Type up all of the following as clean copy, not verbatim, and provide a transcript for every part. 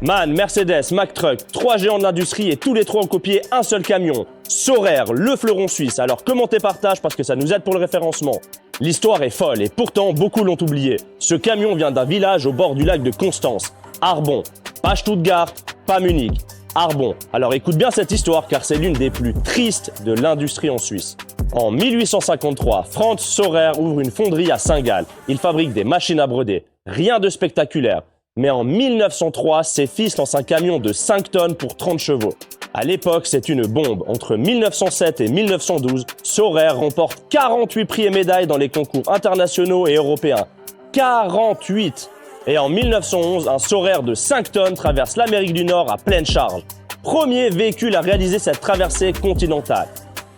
MAN, Mercedes, Mack Truck, 3 géants de l'industrie et tous les 3 ont copié un seul camion. Saurer, le fleuron suisse. Alors commentez, partage parce que ça nous aide pour le référencement. L'histoire est folle et pourtant beaucoup l'ont oublié. Ce camion vient d'un village au bord du lac de Constance, Arbon. Pas Stuttgart, pas Munich. Arbon. Alors écoute bien cette histoire car c'est l'une des plus tristes de l'industrie en Suisse. En 1853, Franz Saurer ouvre une fonderie à Saint-Gall. Il fabrique des machines à broder. Rien de spectaculaire. Mais en 1903, ses fils lancent un camion de 5 tonnes pour 30 chevaux. À l'époque, c'est une bombe. Entre 1907 et 1912, Saurer remporte 48 prix et médailles dans les concours internationaux et européens. 48! Et en 1911, un Saurer de 5 tonnes traverse l'Amérique du Nord à pleine charge. Premier véhicule à réaliser cette traversée continentale.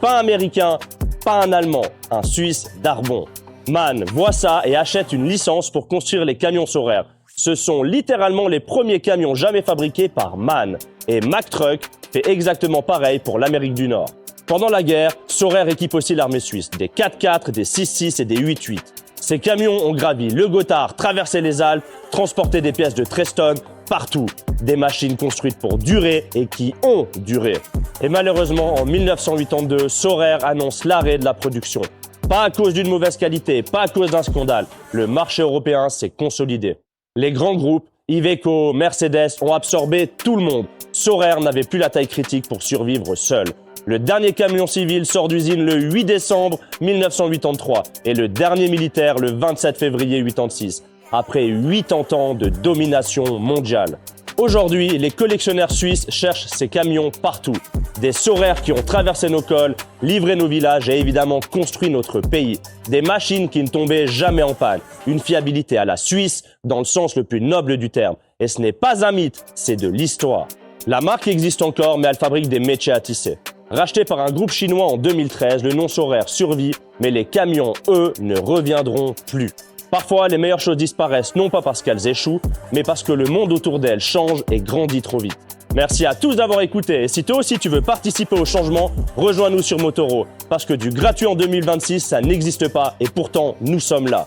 Pas un Américain, pas un Allemand, un Suisse d'Arbon. MAN voit ça et achète une licence pour construire les camions Saurer. Ce sont littéralement les premiers camions jamais fabriqués par MAN. Et Mack Truck fait exactement pareil pour l'Amérique du Nord. Pendant la guerre, Saurer équipe aussi l'armée suisse, des 4x4, des 6.6 et des 8.8. Ces camions ont gravi le Gothard, traversé les Alpes, transporté des pièces de 13 tonnes partout. Des machines construites pour durer et qui ont duré. Et malheureusement, en 1982, Saurer annonce l'arrêt de la production. Pas à cause d'une mauvaise qualité, pas à cause d'un scandale. Le marché européen s'est consolidé. Les grands groupes, Iveco, Mercedes, ont absorbé tout le monde. Saurer n'avait plus la taille critique pour survivre seul. Le dernier camion civil sort d'usine le 8 décembre 1983 et le dernier militaire le 27 février 1986, après 80 ans de domination mondiale. Aujourd'hui, les collectionneurs suisses cherchent ces camions partout. Des Saurer qui ont traversé nos cols, livré nos villages et évidemment construit notre pays. Des machines qui ne tombaient jamais en panne. Une fiabilité à la Suisse dans le sens le plus noble du terme. Et ce n'est pas un mythe, c'est de l'histoire. La marque existe encore, mais elle fabrique des métiers à tisser. Racheté par un groupe chinois en 2013, le nom Saurer survit, mais les camions, eux, ne reviendront plus. Parfois, les meilleures choses disparaissent, non pas parce qu'elles échouent, mais parce que le monde autour d'elles change et grandit trop vite. Merci à tous d'avoir écouté et si toi aussi tu veux participer au changement, rejoins-nous sur Motoro. Parce que du gratuit en 2026, ça n'existe pas et pourtant, nous sommes là.